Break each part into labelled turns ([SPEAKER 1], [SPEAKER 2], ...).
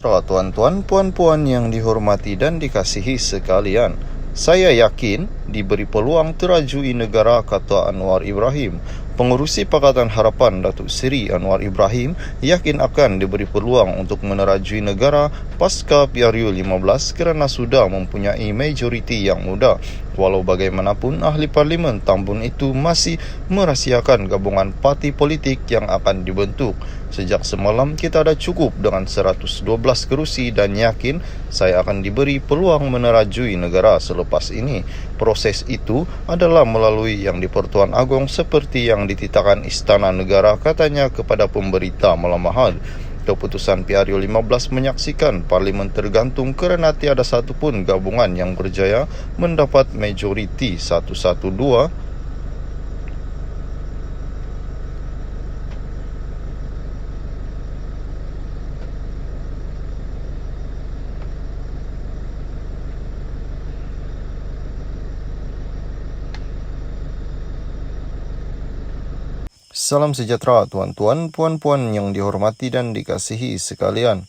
[SPEAKER 1] Tuan-tuan, puan-puan yang dihormati dan dikasihi sekalian, saya yakin diberi peluang terajui negara, kata Anwar Ibrahim. Pengerusi Pakatan Harapan Datuk Seri Anwar Ibrahim yakin akan diberi peluang untuk menerajui negara pasca PRU 15 kerana sudah mempunyai majoriti yang muda. Walau bagaimanapun, ahli parlimen Tambun itu masih merahsiakan gabungan parti politik yang akan dibentuk. Sejak semalam kita dah cukup dengan 112 kerusi dan yakin saya akan diberi peluang menerajui negara selepas ini. Proses itu adalah melalui Yang di-Pertuan Agong seperti yang dititahkan Istana Negara, katanya kepada pemberita malam Ahad. Keputusan PRU 15 menyaksikan parlimen tergantung kerana tiada satu pun gabungan yang berjaya mendapat majoriti 112. Salam sejahtera tuan-tuan, puan-puan yang dihormati dan dikasihi sekalian.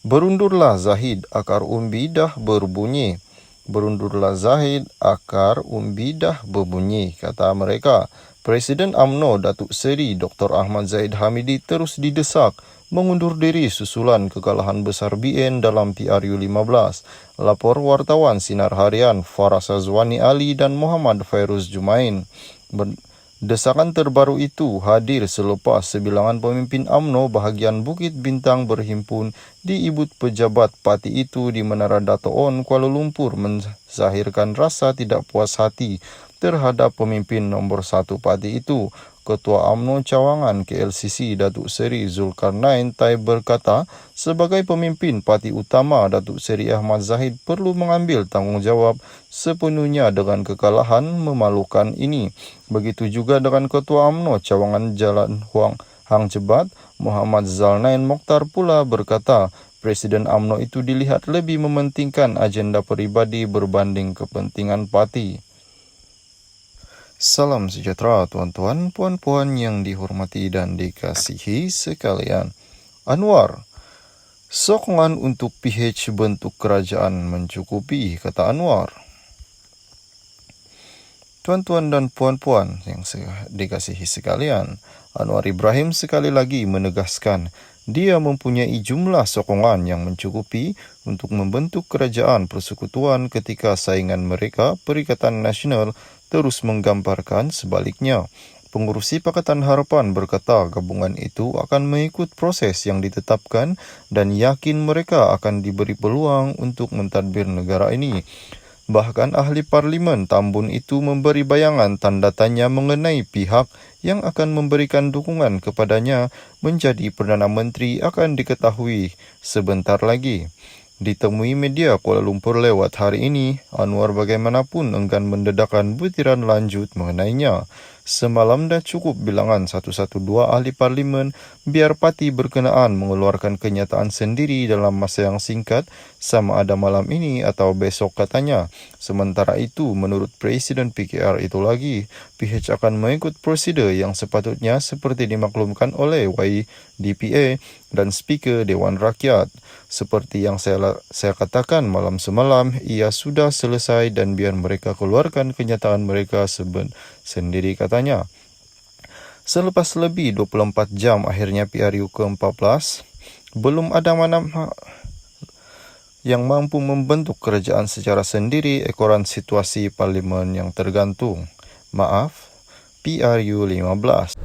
[SPEAKER 1] Berundurlah Zahid, akar umbi dah berbunyi. Berundurlah Zahid, akar umbi dah berbunyi, kata mereka. Presiden UMNO Datuk Seri Dr. Ahmad Zahid Hamidi terus didesak mengundur diri susulan kekalahan besar BN dalam PRU 15. Lapor wartawan Sinar Harian Farah Sazwani Ali dan Muhammad Fairuz Jumain. Desakan terbaru itu hadir selepas sebilangan pemimpin UMNO bahagian Bukit Bintang berhimpun di ibut pejabat parti itu di Menara Dato' On, Kuala Lumpur menzahirkan rasa tidak puas hati terhadap pemimpin nombor satu parti itu. Ketua UMNO Cawangan KLCC Datuk Seri Zulkarnain Tai berkata, sebagai pemimpin parti utama, Datuk Seri Ahmad Zahid perlu mengambil tanggungjawab sepenuhnya dengan kekalahan memalukan ini. Begitu juga dengan Ketua UMNO Cawangan Jalan Hang Jebat, Muhammad Zalnain Mokhtar pula berkata, Presiden UMNO itu dilihat lebih mementingkan agenda peribadi berbanding kepentingan parti. Salam sejahtera tuan-tuan, puan-puan yang dihormati dan dikasihi sekalian. Anwar, sokongan untuk PH bentuk kerajaan mencukupi, kata Anwar. Tuan-tuan dan puan-puan yang dikasihi sekalian, Anwar Ibrahim sekali lagi menegaskan dia mempunyai jumlah sokongan yang mencukupi untuk membentuk kerajaan persekutuan ketika saingan mereka, Perikatan Nasional, terus menggambarkan sebaliknya. Pengerusi Pakatan Harapan berkata gabungan itu akan mengikut proses yang ditetapkan dan yakin mereka akan diberi peluang untuk mentadbir negara ini. Bahkan ahli parlimen Tambun itu memberi bayangan tanda tanya mengenai pihak yang akan memberikan dukungan kepadanya menjadi Perdana Menteri akan diketahui sebentar lagi. Ditemui media Kuala Lumpur lewat hari ini, Anwar bagaimanapun enggan mendedahkan butiran lanjut mengenainya. Semalam dah cukup bilangan 112 ahli parlimen biar parti berkenaan mengeluarkan kenyataan sendiri dalam masa yang singkat, sama ada malam ini atau besok, katanya. Sementara itu, menurut Presiden PKR itu lagi, PH akan mengikut prosedur yang sepatutnya seperti dimaklumkan oleh YDPA dan Speaker Dewan Rakyat. Seperti yang saya katakan malam semalam, ia sudah selesai dan biar mereka keluarkan kenyataan mereka sendiri, katanya. Selepas lebih 24 jam akhirnya PRU ke-14, belum ada mana yang mampu membentuk kerajaan secara sendiri ekoran situasi parlimen yang tergantung. Maaf, PRU 15.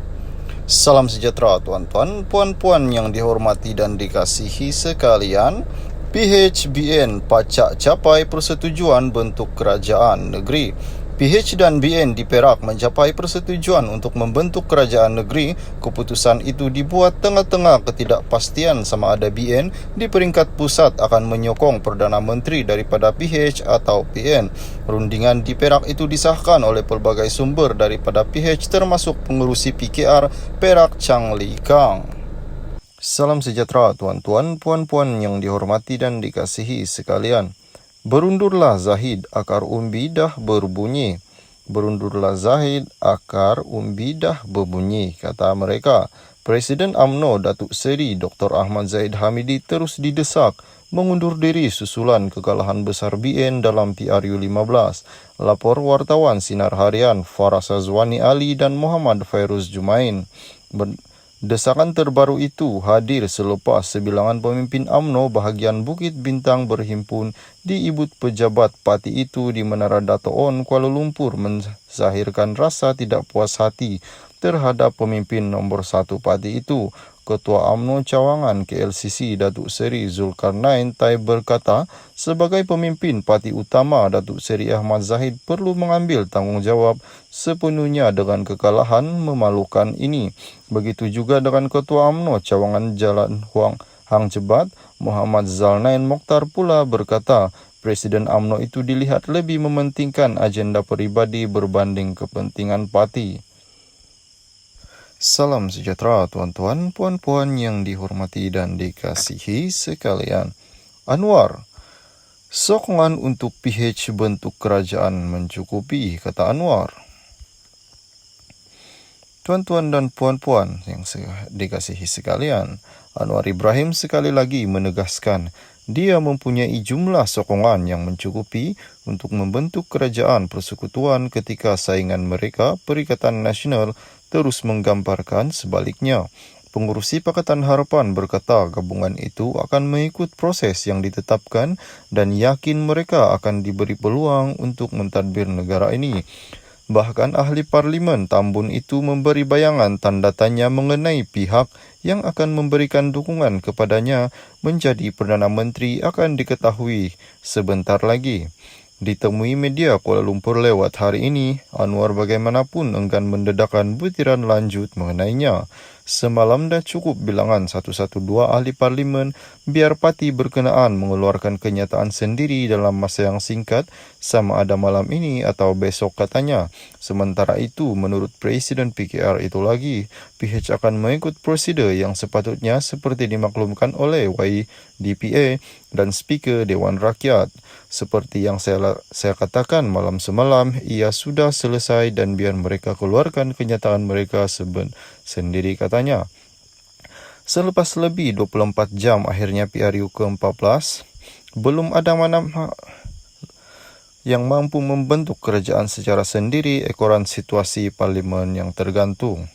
[SPEAKER 1] Salam sejahtera tuan-tuan, puan-puan yang dihormati dan dikasihi sekalian. PHBN pacak capai persetujuan bentuk kerajaan negeri. PH dan BN di Perak mencapai persetujuan untuk membentuk kerajaan negeri. Keputusan itu dibuat tengah-tengah ketidakpastian sama ada BN di peringkat pusat akan menyokong Perdana Menteri daripada PH atau PN. Rundingan di Perak itu disahkan oleh pelbagai sumber daripada PH termasuk pengerusi PKR Perak Chang Lee Kang. Salam sejahtera tuan-tuan, puan-puan yang dihormati dan dikasihi sekalian. Berundurlah Zahid, akar umbi dah berbunyi. Berundurlah Zahid, akar umbi dah berbunyi, kata mereka. Presiden UMNO Datuk Seri Dr. Ahmad Zahid Hamidi terus didesak mengundur diri susulan kekalahan besar BN dalam PRU 15. Lapor wartawan Sinar Harian Farah Sazwani Ali dan Muhammad Fairuz Jumain. Desakan terbaru itu hadir selepas sebilangan pemimpin UMNO bahagian Bukit Bintang berhimpun di ibut pejabat parti itu di Menara Dato' On, Kuala Lumpur menzahirkan rasa tidak puas hati terhadap pemimpin nombor 1 parti itu. Ketua UMNO Cawangan KLCC Datuk Seri Zulkarnain Taib berkata, sebagai pemimpin parti utama, Datuk Seri Ahmad Zahid perlu mengambil tanggungjawab sepenuhnya dengan kekalahan memalukan ini. Begitu juga dengan Ketua UMNO Cawangan Jalan Hang Jebat, Muhammad Zalnain Mokhtar pula berkata, Presiden UMNO itu dilihat lebih mementingkan agenda peribadi berbanding kepentingan parti. Salam sejahtera tuan-tuan, puan-puan yang dihormati dan dikasihi sekalian. Anwar, sokongan untuk PH bentuk kerajaan mencukupi, kata Anwar. Tuan-tuan dan puan-puan yang dikasihi sekalian, Anwar Ibrahim sekali lagi menegaskan dia mempunyai jumlah sokongan yang mencukupi untuk membentuk kerajaan persekutuan ketika saingan mereka, Perikatan Nasional, terus menggambarkan sebaliknya. Pengurusi Pakatan Harapan berkata gabungan itu akan mengikut proses yang ditetapkan dan yakin mereka akan diberi peluang untuk mentadbir negara ini. Bahkan ahli parlimen Tambun itu memberi bayangan tanda tanya mengenai pihak yang akan memberikan dukungan kepadanya menjadi Perdana Menteri akan diketahui sebentar lagi. Ditemui media Kuala Lumpur lewat hari ini, Anwar bagaimanapun enggan mendedahkan butiran lanjut mengenainya. Semalam dah cukup bilangan 112 ahli parlimen biar parti berkenaan mengeluarkan kenyataan sendiri dalam masa yang singkat sama ada malam ini atau besok katanya. Sementara itu, menurut Presiden PKR itu lagi, PH akan mengikut prosedur yang sepatutnya seperti dimaklumkan oleh YDPA dan Speaker Dewan Rakyat. Seperti yang saya katakan malam semalam, ia sudah selesai dan biar mereka keluarkan kenyataan mereka sendiri katanya. Selepas lebih 24 jam akhirnya PRU ke-14, belum ada mana yang mampu membentuk kerajaan secara sendiri ekoran situasi parlimen yang tergantung.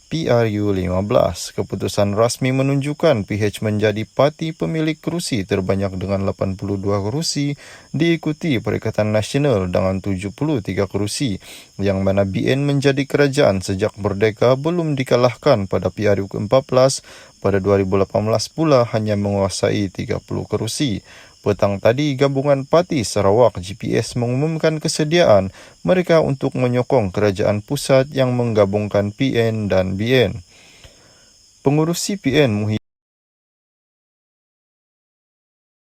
[SPEAKER 1] PRU 15, keputusan rasmi menunjukkan PH menjadi parti pemilik kerusi terbanyak dengan 82 kerusi, diikuti Perikatan Nasional dengan 73 kerusi, yang mana BN menjadi kerajaan sejak merdeka belum dikalahkan pada PRU ke-14, pada 2018 pula hanya menguasai 30 kerusi. Petang tadi, Gabungan Parti Sarawak GPS mengumumkan kesediaan mereka untuk menyokong kerajaan pusat yang menggabungkan PN dan BN. Pengurusi PN